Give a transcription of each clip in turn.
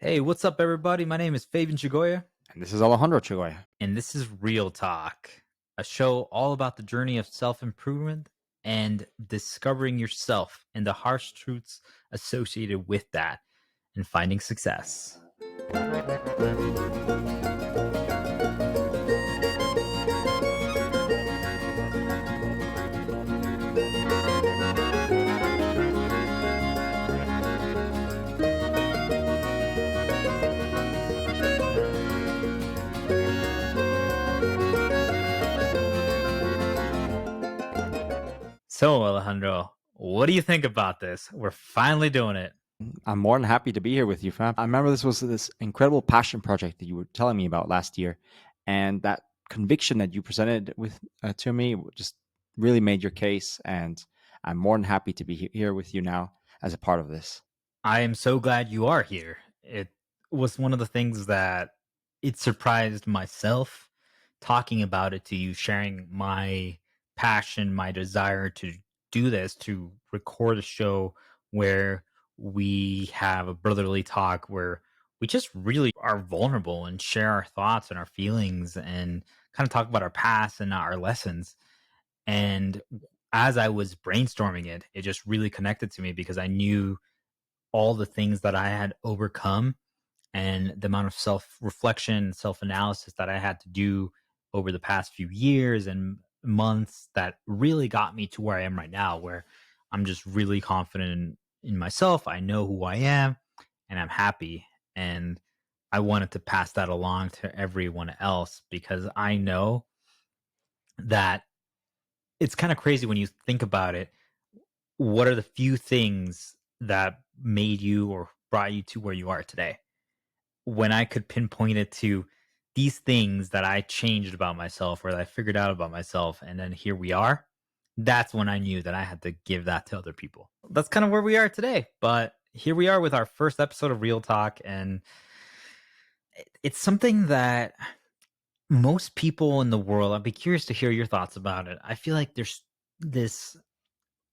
Hey, what's up, everybody? My name is Fabian Chagoya, And this is Alejandro Chagoya. and this is Real Talk, a show all about the journey of self improvement and discovering yourself and the harsh truths associated with that and finding success. So, Alejandro, what do you think about this? We're finally doing it. I'm more than happy to be here with you, Fab. I remember this was this incredible passion project that you were telling me about last year, and that conviction that you presented with to me just really made your case. And I'm more than happy to be here with you now as a part of this. I am so glad you are here. It was one of the things that it surprised myself talking about it to you, sharing my passion, my desire to do this, to record a show where we have a brotherly talk where we just really are vulnerable and share our thoughts and our feelings and kind of talk about our past and our lessons. And as I was brainstorming it, it just really connected to me because I knew all the things that I had overcome and the amount of self reflection, self analysis that I had to do over the past few years and months that really got me to where I am right now, where I'm just really confident in myself. I know who I am and I'm happy. And I wanted to pass that along to everyone else because I know that it's kind of crazy when you think about it. What are the few things that made you or brought you to where you are today? When I could pinpoint it to these things that I changed about myself or that I figured out about myself, and then here we are, that's when I knew that I had to give that to other people. That's kind of where we are today. But here we are with our first episode of Real Talk, and it's something that most people in the world, I'd be curious to hear your thoughts about it. I feel like there's this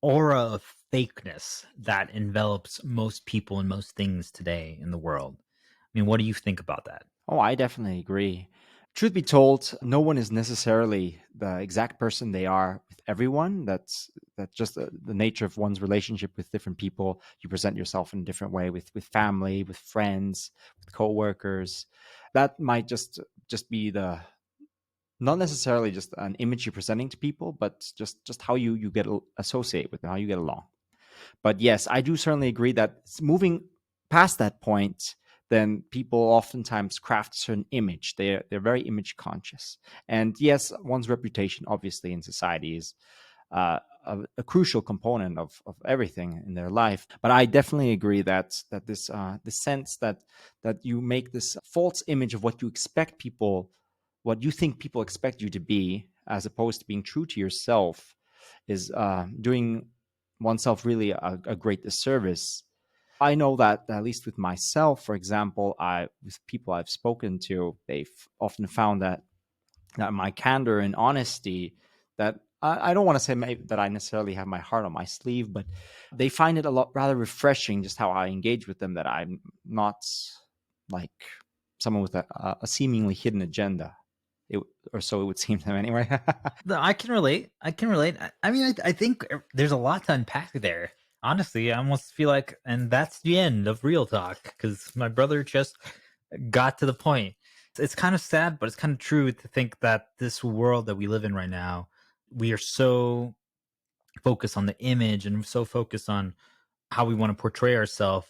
aura of fakeness that envelops most people and most things today in the world. I mean, what do you think about that? Oh, I definitely agree. Truth be told, no one is necessarily the exact person they are with everyone. That's just the nature of one's relationship with different people. You present yourself in a different way with family, with friends, with coworkers. That might just be the not necessarily just an image you're presenting to people, but just how you get associate with them, how you get along. But yes, I do certainly agree that moving past that point, then people oftentimes craft a certain image. They're very image conscious, and yes, one's reputation, obviously, in society is a crucial component of everything in their life. But I definitely agree that this sense that you make this false image of what you expect people, what you think people expect you to be, as opposed to being true to yourself, is doing oneself really a great disservice. I know that at least with myself, for example, I with people I've spoken to, they've often found that my candor and honesty, that I don't want to say that I necessarily have my heart on my sleeve, but they find it a lot rather refreshing just how I engage with them, that I'm not like someone with a seemingly hidden agenda. It, or so it would seem to them anyway. No, I can relate. I can relate. I mean, I think there's a lot to unpack there. Honestly, I almost feel like, and that's the end of Real Talk because my brother just got to the point. It's kind of sad, but it's kind of true to think that this world that we live in right now, we are so focused on the image and so focused on how we want to portray ourselves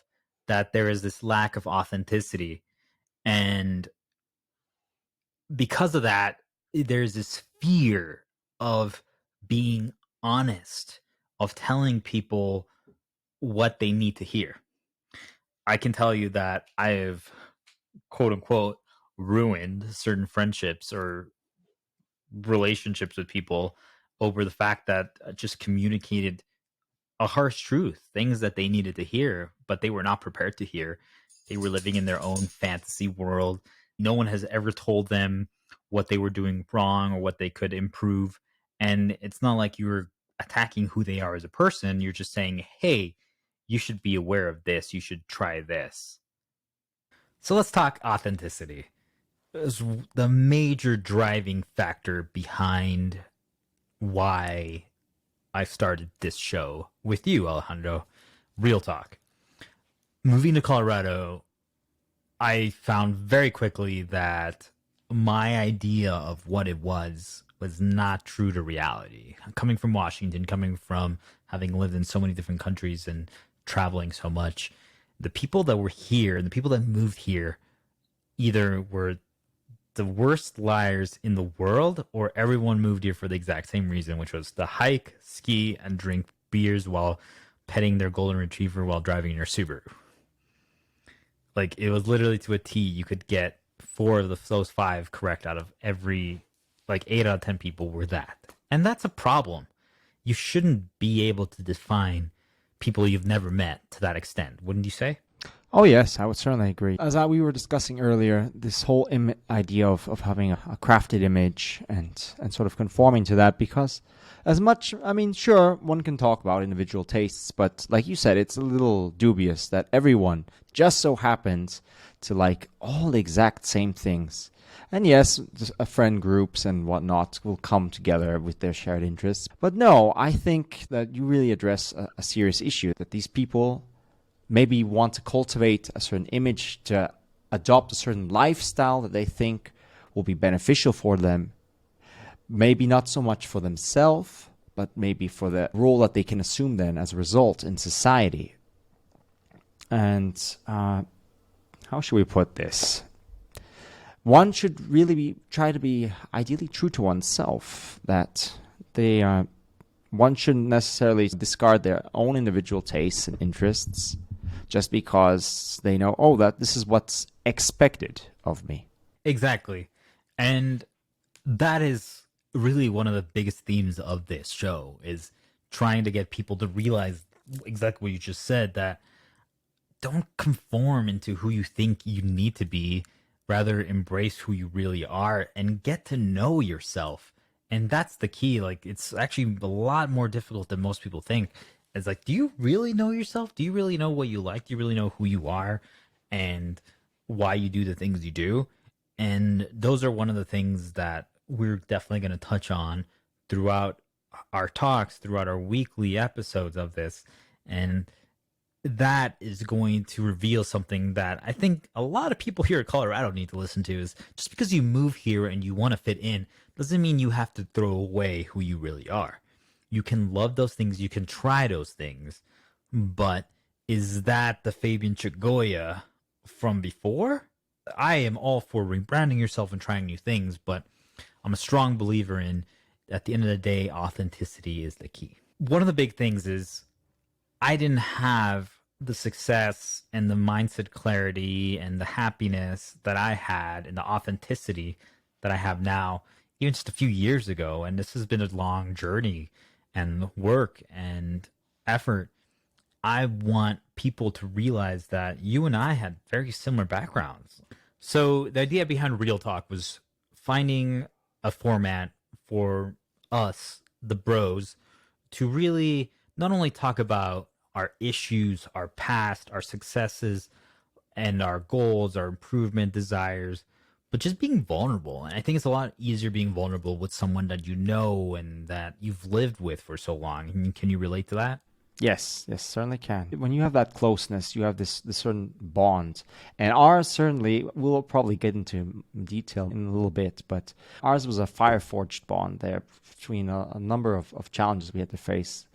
that there is this lack of authenticity. And because of that, there's this fear of being honest, of telling people what they need to hear. I can tell you that I have, quote unquote, ruined certain friendships or relationships with people over the fact that I just communicated a harsh truth, things that they needed to hear, but they were not prepared to hear. They were living in their own fantasy world. No one has ever told them what they were doing wrong or what they could improve. And it's not like you're attacking who they are as a person. You're just saying, hey, you should be aware of this. You should try this. So let's talk authenticity. Is the major driving factor behind why I started this show with you, Alejandro. Real talk. Moving to Colorado, I found very quickly that my idea of what it was not true to reality. Coming from Washington, coming from having lived in so many different countries and traveling so much, the people that were here and the people that moved here either were the worst liars in the world, or everyone moved here for the exact same reason, which was to hike, ski, and drink beers while petting their golden retriever while driving your Subaru. Like, it was literally to a T. You could get four of those five correct out of every, like 8 out of 10 people were that. And that's a problem. You shouldn't be able to define people you've never met to that extent, wouldn't you say? Oh yes, I would certainly agree. As we were discussing earlier, this whole idea of having a crafted image and sort of conforming to that, because as much, I mean, sure, one can talk about individual tastes, but like you said, it's a little dubious that everyone just so happens to like all the exact same things. And yes, friend groups and whatnot will come together with their shared interests. But no, I think that you really address a serious issue, that these people maybe want to cultivate a certain image, to adopt a certain lifestyle that they think will be beneficial for them. Maybe not so much for themselves, but maybe for the role that they can assume then as a result in society. And how should we put this? One should really try to be ideally true to oneself, that one shouldn't necessarily discard their own individual tastes and interests just because they know, oh, that this is what's expected of me. Exactly. And that is really one of the biggest themes of this show, is trying to get people to realize exactly what you just said, that don't conform into who you think you need to be, rather embrace who you really are and get to know yourself. And that's the key. Like, it's actually a lot more difficult than most people think. It's like, do you really know yourself? Do you really know what you like? Do you really know who you are and why you do the things you do? And those are one of the things that we're definitely going to touch on throughout our talks, throughout our weekly episodes of this. And that is going to reveal something that I think a lot of people here in Colorado need to listen to, is just because you move here and you want to fit in doesn't mean you have to throw away who you really are. You can love those things, you can try those things, but is that the Fabian Chagoya from before? I am all for rebranding yourself and trying new things, but I'm a strong believer in, at the end of the day, authenticity is the key. One of the big things is I didn't have the success and the mindset clarity and the happiness that I had and the authenticity that I have now, even just a few years ago. And this has been a long journey and work and effort. I want people to realize that you and I had very similar backgrounds. So the idea behind Real Talk was finding a format for us, the bros, to really not only talk about our issues, our past, our successes, and our goals, our improvement desires, but just being vulnerable. And I think it's a lot easier being vulnerable with someone that you know and that you've lived with for so long. Can you relate to that? Yes, yes, certainly can. When you have that closeness, you have this certain bond. And ours certainly, we'll probably get into detail in a little bit, but ours was a fire-forged bond there between a number of challenges we had to face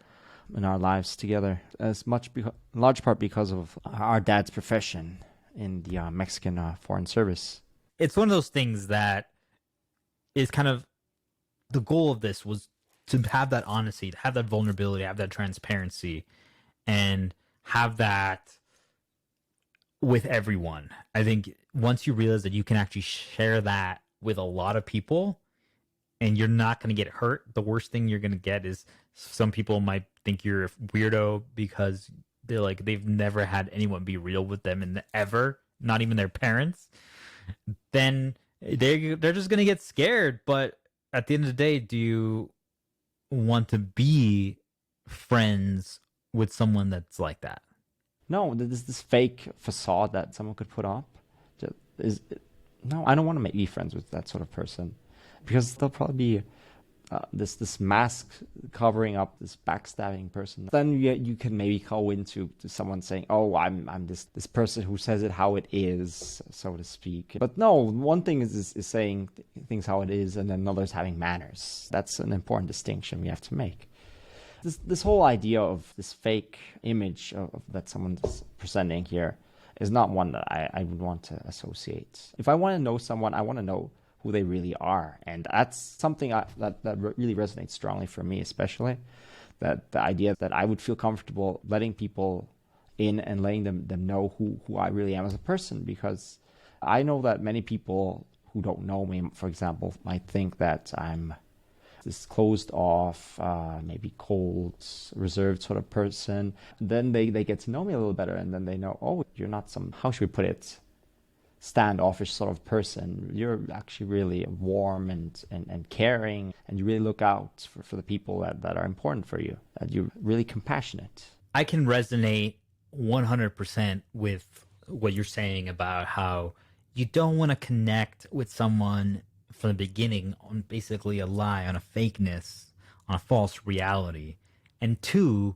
in our lives together, as much, in large part because of our dad's profession in the Mexican Foreign Service. It's one of those things that is kind of the goal of this, was to have that honesty, to have that vulnerability, have that transparency, and have that with everyone. I think once you realize that you can actually share that with a lot of people and you're not going to get hurt, the worst thing you're going to get is some people might think you're a weirdo because they're like, they've never had anyone be real with them and ever, not even their parents. Then they're just going to get scared. But at the end of the day, do you want to be friends with someone that's like that? No, there's this fake facade that someone could put up is, no, I don't want to be friends with that sort of person, because they'll probably be this mask covering up this backstabbing person. Then you can maybe go into to someone saying, "Oh, I'm this person who says it how it is," so to speak. But no, one thing is saying things how it is, and then another is having manners. That's an important distinction we have to make. This whole idea of this fake image of that someone's presenting here is not one that I would want to associate. If I want to know someone, I want to know who they really are. And that's something that really resonates strongly for me, especially that the idea that I would feel comfortable letting people in and letting them know who I really am as a person, because I know that many people who don't know me, for example, might think that I'm this closed off, maybe cold, reserved sort of person. Then they get to know me a little better, and then they know, oh, you're not some, how should we put it, standoffish sort of person. You're actually really warm and caring, and you really look out for the people that are important for you, that you're really compassionate. I can resonate 100% with what you're saying about how you don't want to connect with someone from the beginning on basically a lie, on a fakeness, on a false reality. And two,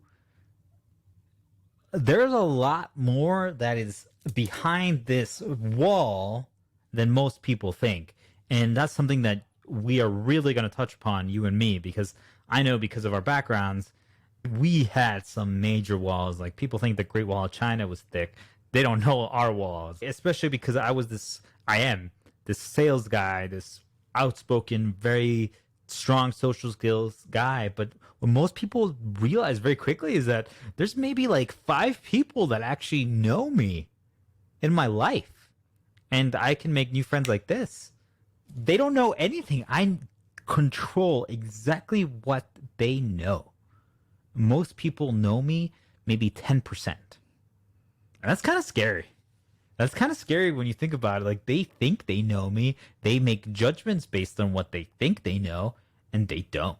there's a lot more that is behind this wall than most people think. And that's something that we are really going to touch upon, you and me, because I know because of our backgrounds, we had some major walls. Like, people think the Great Wall of China was thick. They don't know our walls, especially because I am this sales guy, this outspoken, very strong social skills guy. But what most people realize very quickly is that there's maybe like 5 people that actually know me in my life. And I can make new friends like this. They don't know anything. I control exactly what they know. Most people know me maybe 10%. And that's kind of scary. That's kind of scary when you think about it. Like, they think they know me. They make judgments based on what they think they know, and they don't.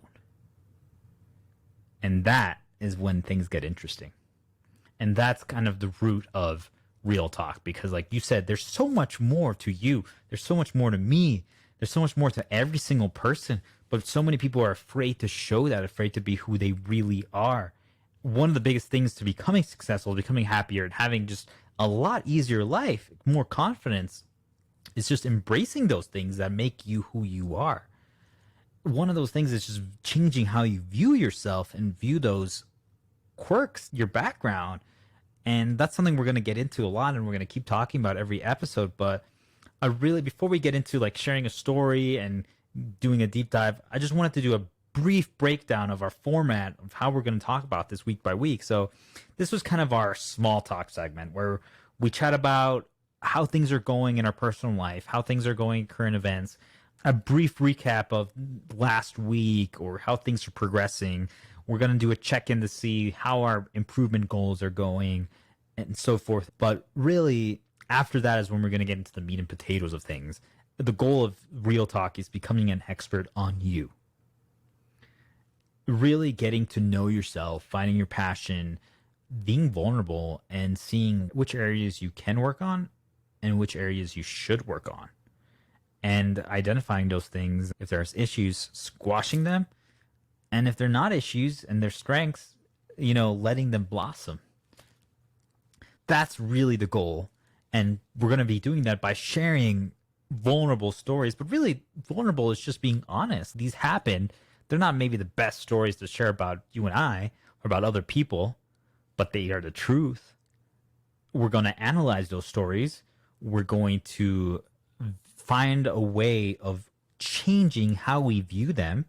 And that is when things get interesting. And that's kind of the root of real talk, because like you said, there's so much more to you. There's so much more to me. There's so much more to every single person. But so many people are afraid to show that, afraid to be who they really are. One of the biggest things to becoming successful, becoming happier, and having just a lot easier life, more confidence, is just embracing those things that make you who you are. One of those things is just changing how you view yourself and view those quirks, your background. And that's something we're going to get into a lot, and we're going to keep talking about every episode. But I really, before we get into like sharing a story and doing a deep dive, I just wanted to do a brief breakdown of our format of how we're going to talk about this week by week. So this was kind of our small talk segment where we chat about how things are going in our personal life, how things are going in current events, a brief recap of last week or how things are progressing. We're going to do a check-in to see how our improvement goals are going and so forth. But really, after that is when we're going to get into the meat and potatoes of things. The goal of Real Talk is becoming an expert on you. Really getting to know yourself, finding your passion, being vulnerable, and seeing which areas you can work on and which areas you should work on. And identifying those things, if there's issues, squashing them. And if they're not issues and they're strengths, letting them blossom. That's really the goal. And we're going to be doing that by sharing vulnerable stories. But really, vulnerable is just being honest. These happen. They're not maybe the best stories to share about you and I or about other people, but they are the truth. We're going to analyze those stories. We're going to find a way of changing how we view them,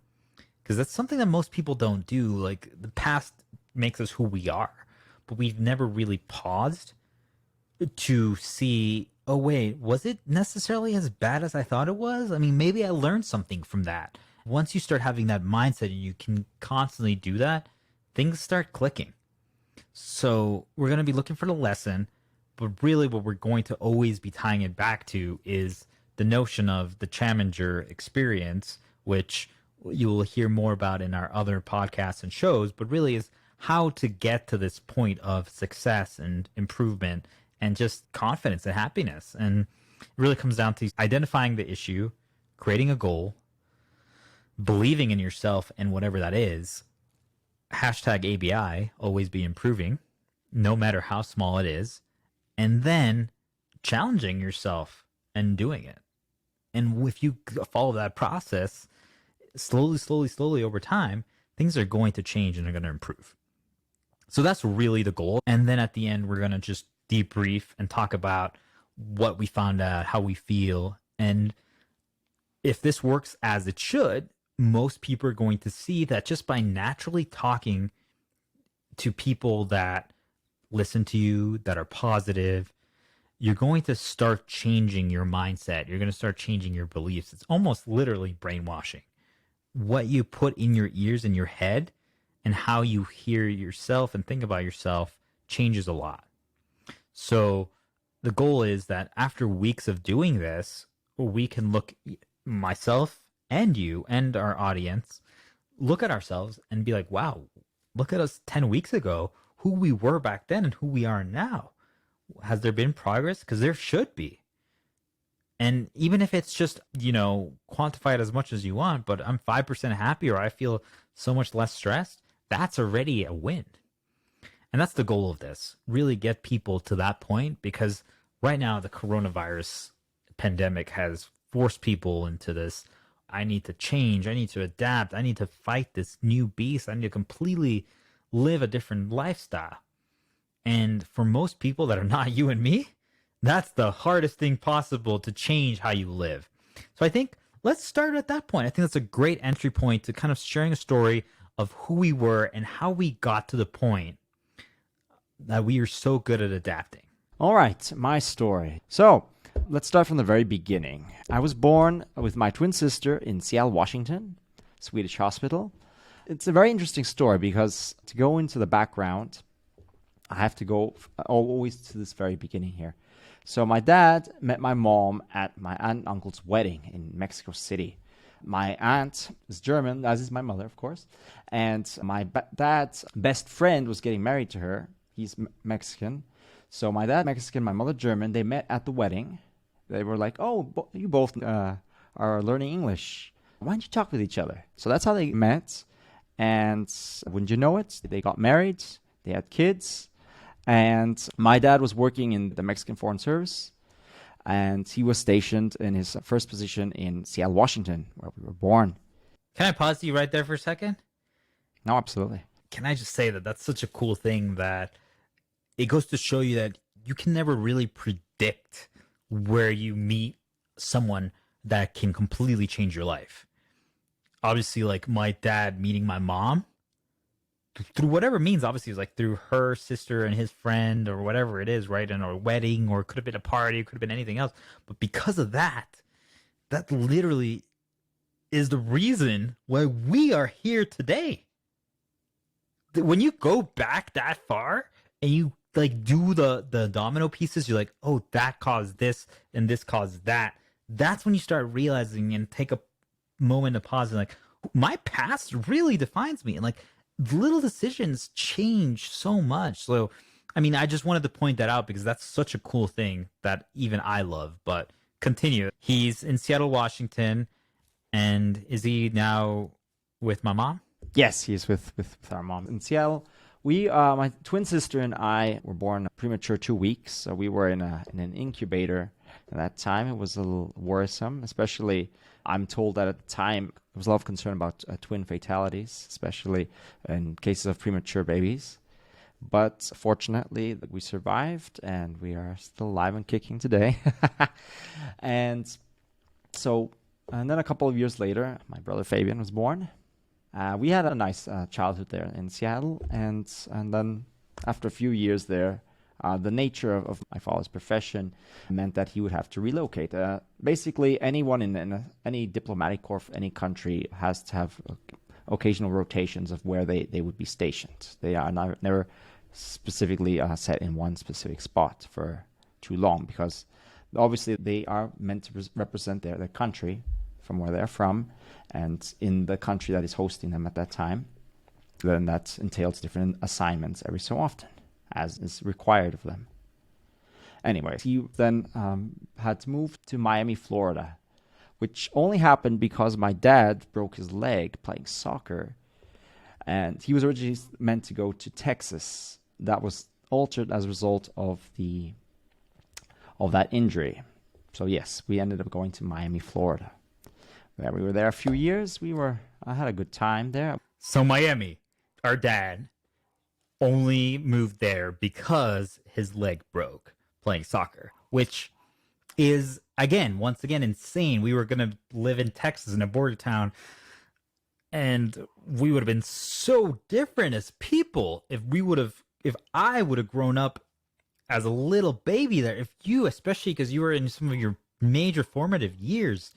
because that's something that most people don't do. Like, the past makes us who we are, but we've never really paused to see, oh wait, was it necessarily as bad as I thought it was? I mean, maybe I learned something from that. Once you start having that mindset and you can constantly do that, things start clicking. So we're going to be looking for the lesson, but really what we're going to always be tying it back to is the notion of the Chaminger experience, which you will hear more about in our other podcasts and shows, but really is how to get to this point of success and improvement and just confidence and happiness. And it really comes down to identifying the issue, creating a goal, believing in yourself and whatever that is. Hashtag ABI, always be improving, no matter how small it is. And then challenging yourself and doing it. And if you follow that process, slowly over time, things are going to change and are going to improve. So that's really the goal. And then at the end, we're going to just debrief and talk about what we found out, how we feel. And if this works as it should, most people are going to see that just by naturally talking to people that listen to you, that are positive, you're going to start changing your mindset. You're going to start changing your beliefs. It's almost literally brainwashing. What you put in your ears and your head and how you hear yourself and think about yourself changes a lot. So the goal is that after weeks of doing this, we can look, myself and you and our audience, look at ourselves and be like, wow, look at us 10 weeks ago, who we were back then and who we are now. Has there been progress? Because there should be. And even if it's just, quantify it as much as you want, but I'm 5% happier, I feel so much less stressed, that's already a win. And that's the goal of this, really get people to that point, because right now the coronavirus pandemic has forced people into this, I need to change, I need to adapt, I need to fight this new beast, I need to completely live a different lifestyle. And for most people that are not you and me, that's the hardest thing possible to change how you live. So I think let's start at that point. I think that's a great entry point to kind of sharing a story of who we were and how we got to the point that we are so good at adapting. All right, my story. So let's start from the very beginning. I was born with my twin sister in Seattle, Washington, Swedish hospital. It's a very interesting story because to go into the background, I have to go always to this very beginning here. So my dad met my mom at my aunt and uncle's wedding in Mexico City. My aunt is German, as is my mother, of course. And my dad's best friend was getting married to her. He's Mexican. So my dad Mexican, my mother German. They met at the wedding. They were like, oh, you both are learning English. Why don't you talk with each other? So that's how they met. And wouldn't you know it, they got married. They had kids. And my dad was working in the Mexican Foreign Service, and he was stationed in his first position in Seattle, Washington, where we were born. Can I pause you right there for a second? No, absolutely. Can I just say that that's such a cool thing that it goes to show you that you can never really predict where you meet someone that can completely change your life. Obviously, like my dad meeting my mom, through whatever means, obviously, it was like through her sister and his friend or whatever it is, right? In a wedding, or it could have been a party, it could have been anything else. But because of that, that literally is the reason why we are here today. When you go back that far and you like do the domino pieces, you're like, oh, that caused this and this caused that. That's when you start realizing and take a moment to pause and like, my past really defines me. And like, little decisions change so much. So, I mean, I just wanted to point that out because that's such a cool thing that even I love. But continue. He's in Seattle, Washington. And is he now with my mom? Yes, he's with our mom in Seattle. We, my twin sister and I were born premature 2 weeks. So we were in an incubator at that time. It was a little worrisome, especially I'm told that at the time there was a lot of concern about twin fatalities, especially in cases of premature babies. But fortunately, we survived and we are still alive and kicking today. And then a couple of years later, my brother Fabian was born. We had a nice childhood there in Seattle. And then after a few years there, the nature of my father's profession meant that he would have to relocate. Basically, anyone in any diplomatic corps of any country has to have occasional rotations of where they would be stationed. They are never specifically set in one specific spot for too long because obviously they are meant to represent their country from where they're from and in the country that is hosting them at that time. Then that entails different assignments every so often, as is required of them. Anyways, he then had to move to Miami, Florida, which only happened because my dad broke his leg playing soccer. And he was originally meant to go to Texas. That was altered as a result of that injury. So yes, we ended up going to Miami, Florida. Yeah, we were there a few years. I had a good time there. So Miami, our dad only moved there because his leg broke playing soccer, which is once again insane. We were going to live in Texas in a border town, and we would have been so different as people if I would have grown up as a little baby there. If you, especially because you were in some of your major formative years.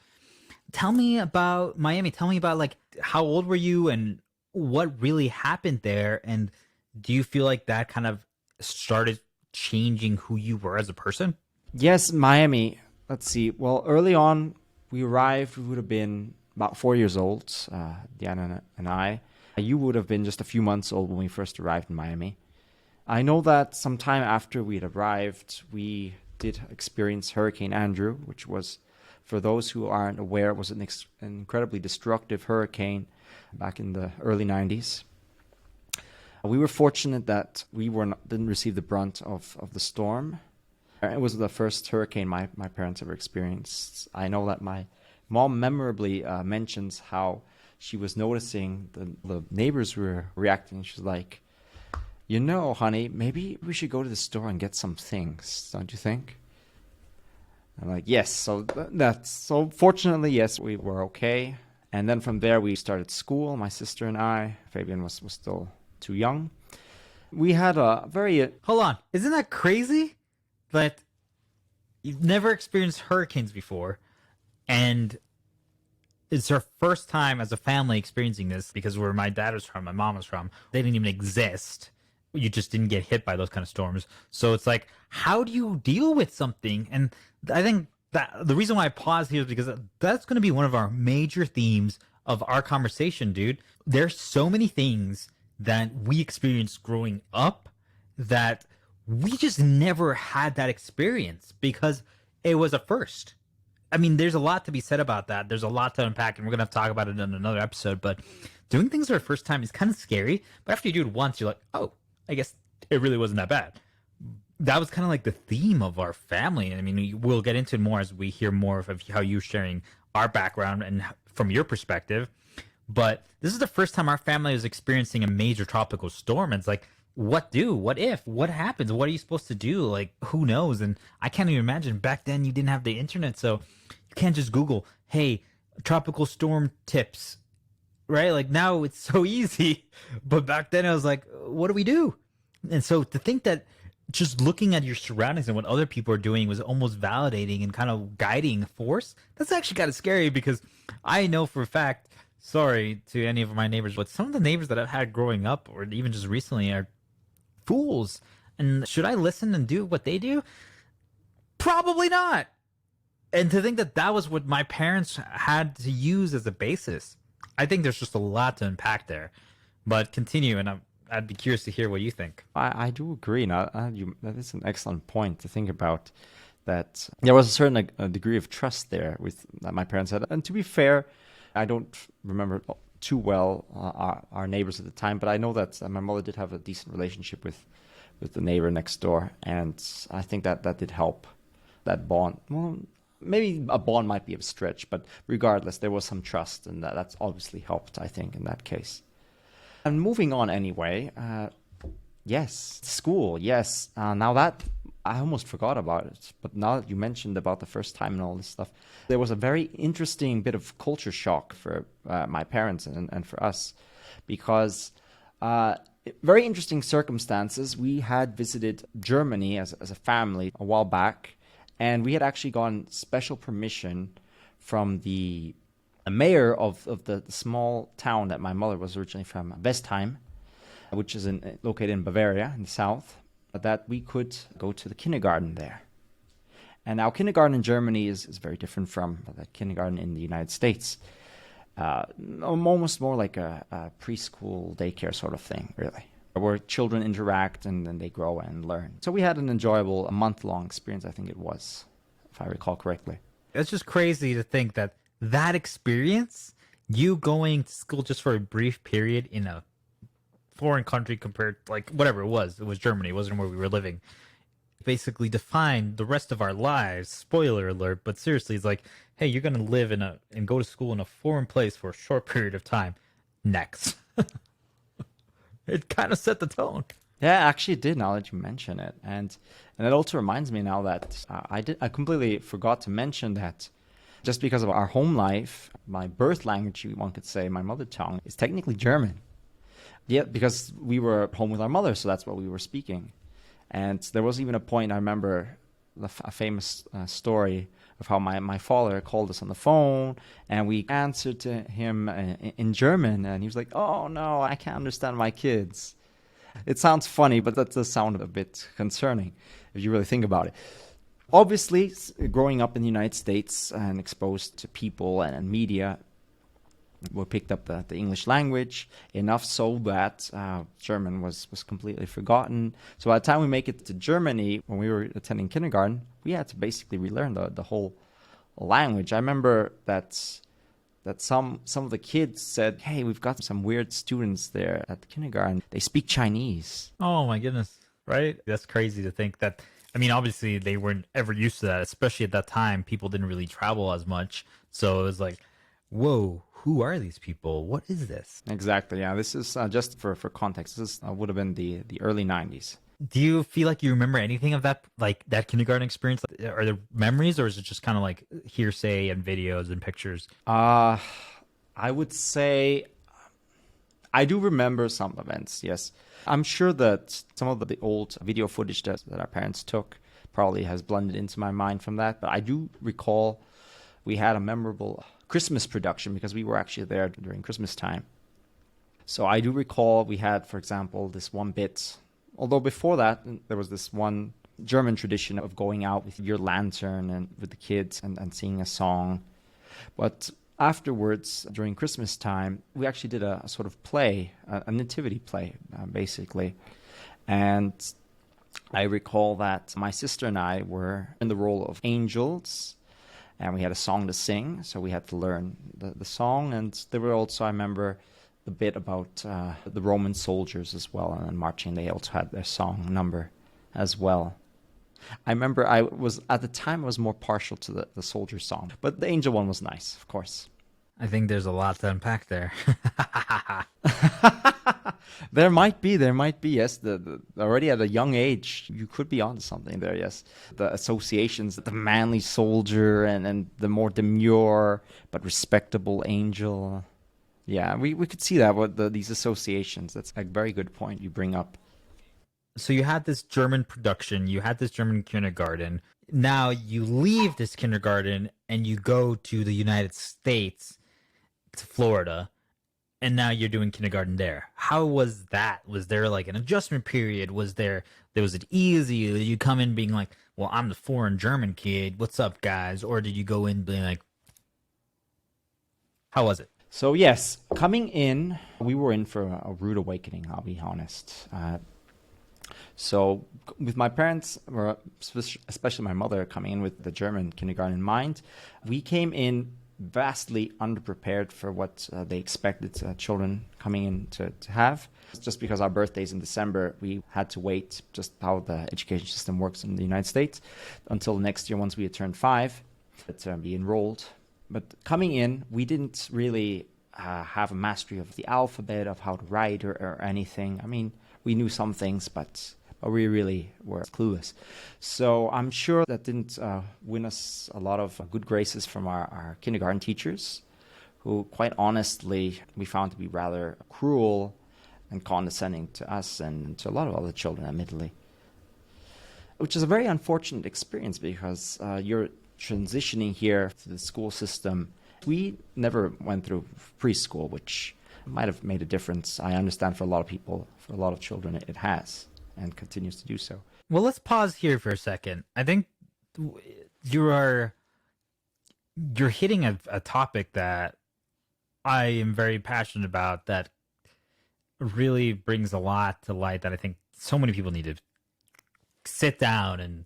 Tell me about Miami. Tell me about like how old were you and what really happened there, and do you feel like that kind of started changing who you were as a person? Yes, Miami. Let's see. Well, early on, we arrived. We would have been about 4 years old, Diana and I. You would have been just a few months old when we first arrived in Miami. I know that sometime after we'd arrived, we did experience Hurricane Andrew, which was, for those who aren't aware, was an incredibly destructive hurricane back in the early 90s. We were fortunate that we didn't receive the brunt of the storm. It was the first hurricane my parents ever experienced. I know that my mom memorably mentions how she was noticing the neighbors were reacting. She's like, you know, honey, maybe we should go to the store and get some things, don't you think? I'm like, yes. So fortunately, yes, we were okay. And then from there, we started school, my sister and I. Fabian was still too young. We had a very... Hold on. Isn't that crazy? That you've never experienced hurricanes before, and it's our first time as a family experiencing this, because where my dad was from, my mom was from, they didn't even exist. You just didn't get hit by those kind of storms. So it's like, how do you deal with something? And I think that the reason why I pause here is because that's going to be one of our major themes of our conversation, dude. There's so many things that we experienced growing up that we just never had that experience because it was a first. I mean, there's a lot to be said about that. There's a lot to unpack, and we're going to have to talk about it in another episode. But doing things for the first time is kind of scary. But after you do it once, you're like, oh, I guess it really wasn't that bad. That was kind of like the theme of our family. I mean, we'll get into it more as we hear more of how you're sharing our background and from your perspective. But this is the first time our family was experiencing a major tropical storm. And it's like, what do? What if? What happens? What are you supposed to do? Like, who knows? And I can't even imagine. Back then, you didn't have the internet, so you can't just Google, hey, tropical storm tips, right? Like, now it's so easy. But back then, I was like, what do we do? And so to think that just looking at your surroundings and what other people are doing was almost validating and kind of guiding force, that's actually kind of scary, because I know for a fact, sorry to any of my neighbors, but some of the neighbors that I've had growing up or even just recently are fools. And should I listen and do what they do? Probably not. And to think that that was what my parents had to use as a basis, I think there's just a lot to unpack there. But continue, and I'd be curious to hear what you think. I do agree. Now, that is an excellent point to think about, that there was a certain degree of trust there with that my parents had. And to be fair, I don't remember too well our neighbors at the time, but I know that my mother did have a decent relationship with the neighbor next door, and I think that did help, that bond. Well, maybe a bond might be a stretch, but regardless, there was some trust, and that's obviously helped, I think, in that case. And moving on anyway, yes, school, yes. Now that, I almost forgot about it, but now that you mentioned about the first time and all this stuff, there was a very interesting bit of culture shock for my parents and for us, because very interesting circumstances. We had visited Germany as a family a while back, and we had actually gotten special permission from the mayor of the small town that my mother was originally from, Westheim, which is located in Bavaria in the south, that we could go to the kindergarten there. And now kindergarten in Germany is very different from the kindergarten in the United States. Almost more like a preschool daycare sort of thing, really. where children interact and then they grow and learn. So we had an enjoyable, a month-long experience, I think it was, if I recall correctly. It's just crazy to think that that experience, you going to school just for a brief period in a foreign country compared, like whatever it was Germany, it wasn't where we were living, basically defined the rest of our lives. Spoiler alert, but seriously, it's like, hey, you're gonna live in a and go to school in a foreign place for a short period of time. Next. It kind of set the tone. Yeah, actually it did now that you mention it. And it also reminds me now that I completely forgot to mention that just because of our home life, my birth language, one could say, my mother tongue, is technically German. Yeah, because we were home with our mother, so that's what we were speaking. And there was even a point, I remember a famous story of how my father called us on the phone, and we answered to him in German, and he was like, "Oh no, I can't understand my kids." It sounds funny, but that does sound a bit concerning if you really think about it. Obviously, growing up in the United States and exposed to people and media, we picked up the English language, enough so that German was completely forgotten. So by the time we make it to Germany, when we were attending kindergarten, we had to basically relearn the whole language. I remember that some of the kids said, "Hey, we've got some weird students there at the kindergarten. They speak Chinese." Oh my goodness. Right? That's crazy to think that. I mean, obviously they weren't ever used to that, especially at that time. People didn't really travel as much. So it was like, whoa, who are these people? What is this? Exactly. Yeah, this is just for context. This would have been the early 90s. Do you feel like you remember anything of that, like that kindergarten experience? Are there memories, or is it just kind of like hearsay and videos and pictures? I would say I do remember some events, yes. I'm sure that some of the old video footage that our parents took probably has blended into my mind from that. But I do recall we had a memorable Christmas production because we were actually there during Christmas time. So I do recall we had, for example, this one bit. Although before that, there was this one German tradition of going out with your lantern and with the kids and singing a song. But afterwards, during Christmas time, we actually did a sort of play, a nativity play, basically. And I recall that my sister and I were in the role of angels, and we had a song to sing, so we had to learn the song. And there were also, I remember, the bit about the Roman soldiers as well, and marching. They also had their song number as well. I remember at the time I was more partial to the soldier song, but the angel one was nice, of course. I think there's a lot to unpack there. There might be, yes. Already at a young age, you could be onto something there, yes. The associations, the manly soldier and the more demure but respectable angel. Yeah, we could see that with these associations. That's a very good point you bring up. So you had this German production, you had this German kindergarten. Now you leave this kindergarten and you go to the United States, to Florida, and now you're doing kindergarten there. How was that? Was there like an adjustment period? Was it easy? Did you come in being like, well, I'm the foreign German kid, what's up, guys? Or did you go in being like, how was it? So yes, coming in, we were in for a rude awakening, I'll be honest. So with my parents, or especially my mother, coming in with the German kindergarten in mind, we came in vastly underprepared for what they expected children coming in to have. Just because our birthday's in December, we had to wait, just how the education system works in the United States, until next year once we had turned 5 to be enrolled. But coming in, we didn't really have a mastery of the alphabet, of how to write or anything. I mean, we knew some things, but we really were clueless. So I'm sure that didn't win us a lot of good graces from our kindergarten teachers, who quite honestly we found to be rather cruel and condescending to us and to a lot of other children, admittedly. Which is a very unfortunate experience because you're transitioning here to the school system. We never went through preschool, which might have made a difference. I understand for a lot of people, for a lot of children, it has and continues to do so. Well, let's pause here for a second. I think you're hitting a topic that I am very passionate about, that really brings a lot to light that I think so many people need to sit down and,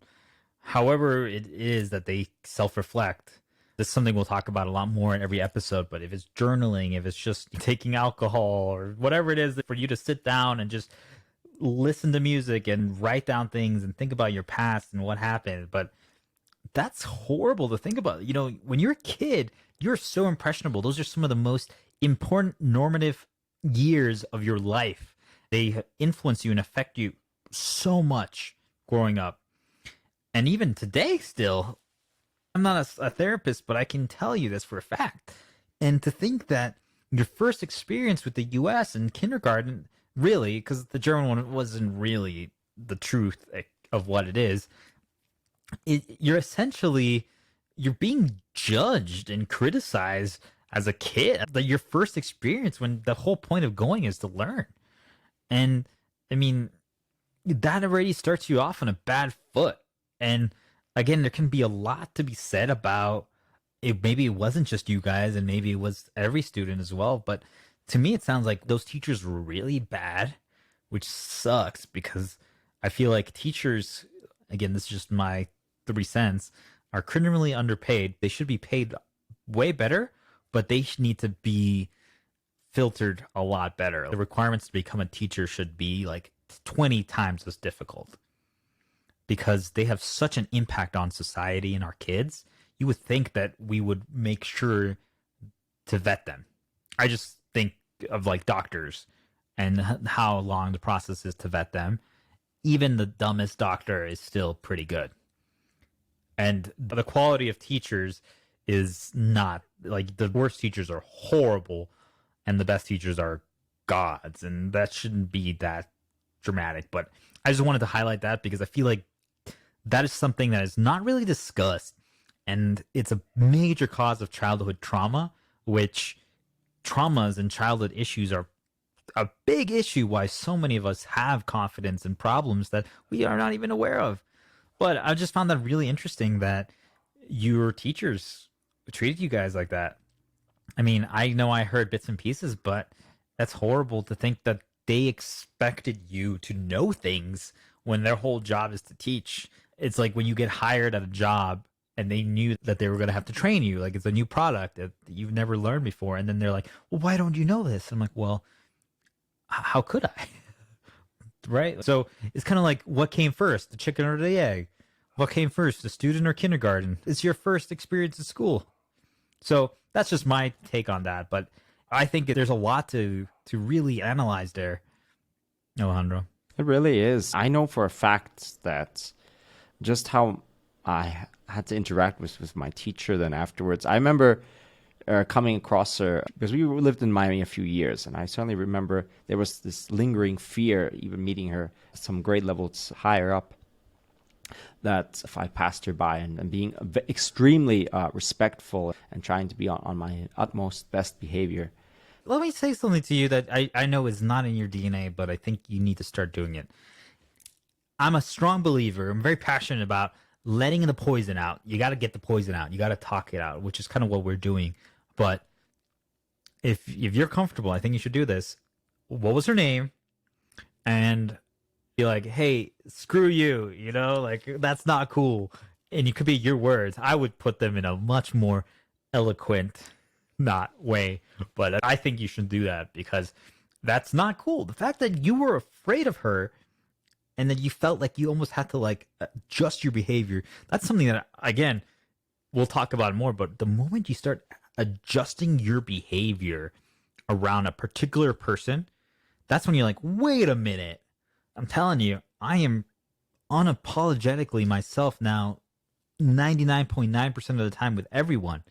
however it is that they self-reflect. This is something we'll talk about a lot more in every episode, but if it's journaling, if it's just taking alcohol or whatever it is, for you to sit down and just listen to music and write down things and think about your past and what happened. But that's horrible to think about. You know, when you're a kid, you're so impressionable. Those are some of the most important normative years of your life. They influence you and affect you so much growing up. And even today, still, I'm not a therapist, but I can tell you this for a fact. And to think that your first experience with the US in kindergarten, really, because the German one wasn't really the truth of what it is, you're essentially, you're being judged and criticized as a kid. That your first experience, when the whole point of going is to learn. And I mean, that already starts you off on a bad foot. And again, there can be a lot to be said about it. Maybe it wasn't just you guys, and maybe it was every student as well. But to me, it sounds like those teachers were really bad, which sucks, because I feel like teachers, again, this is just my 3 cents, are criminally underpaid. They should be paid way better, but they need to be filtered a lot better. The requirements to become a teacher should be like 20 times as difficult, because they have such an impact on society and our kids. You would think that we would make sure to vet them. I just think of like doctors and how long the process is to vet them. Even the dumbest doctor is still pretty good. And the quality of teachers is not, like, the worst teachers are horrible and the best teachers are gods. And that shouldn't be that dramatic. But I just wanted to highlight that because I feel like that is something that is not really discussed. And it's a major cause of childhood trauma, which traumas and childhood issues are a big issue why so many of us have confidence and problems that we are not even aware of. But I just found that really interesting that your teachers treated you guys like that. I mean, I know I heard bits and pieces, but that's horrible to think that they expected you to know things when their whole job is to teach. It's like when you get hired at a job and they knew that they were going to have to train you, like it's a new product that you've never learned before. And then they're like, well, why don't you know this? I'm like, well, how could I? Right? So it's kind of like, what came first, the chicken or the egg? What came first, the student or kindergarten? It's your first experience at school. So that's just my take on that. But I think there's a lot to really analyze there, Alejandro. It really is. I know for a fact that just how I had to interact with my teacher then afterwards. I remember coming across her, because we lived in Miami a few years, and I certainly remember there was this lingering fear, even meeting her some grade levels higher up, that if I passed her by, and being extremely respectful and trying to be on my utmost best behavior. Let me say something to you that I know is not in your DNA, but I think you need to start doing it. I'm a strong believer. I'm very passionate about letting the poison out. You got to get the poison out. You got to talk it out, which is kind of what we're doing. But if you're comfortable, I think you should do this. What was her name? And be like, hey, screw you, you know, like, that's not cool. And it could be your words. I would put them in a much more eloquent, not way. But I think you should do that because that's not cool. The fact that you were afraid of her and that you felt like you almost had to like adjust your behavior, that's something that, again, we'll talk about more. But the moment you start adjusting your behavior around a particular person, that's when you're like, wait a minute. I'm telling you, I am unapologetically myself now 99.9% of the time with everyone.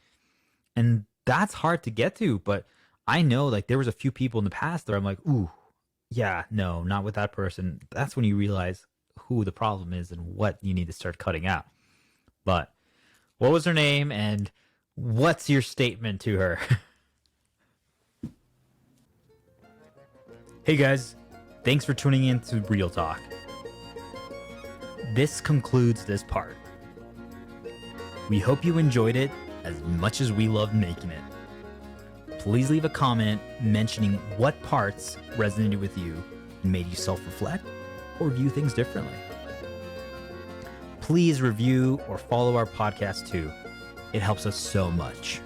And that's hard to get to, but I know like there was a few people in the past that I'm like, ooh, yeah, no, not with that person. That's when you realize who the problem is and what you need to start cutting out. But what was her name and what's your statement to her? Hey guys, thanks for tuning in to Real Talk. This concludes this part. We hope you enjoyed it as much as we loved making it. please leave a comment mentioning what parts resonated with you and made you self-reflect or view things differently. Please review or follow our podcast too. It helps us so much.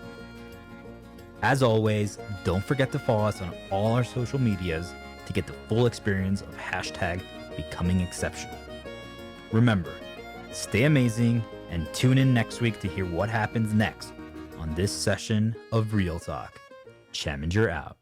As always, don't forget to follow us on all our social medias to get the full experience of #Becoming Exceptional. Remember, stay amazing and tune in next week to hear what happens next on this session of Real Talk. Chaminger out.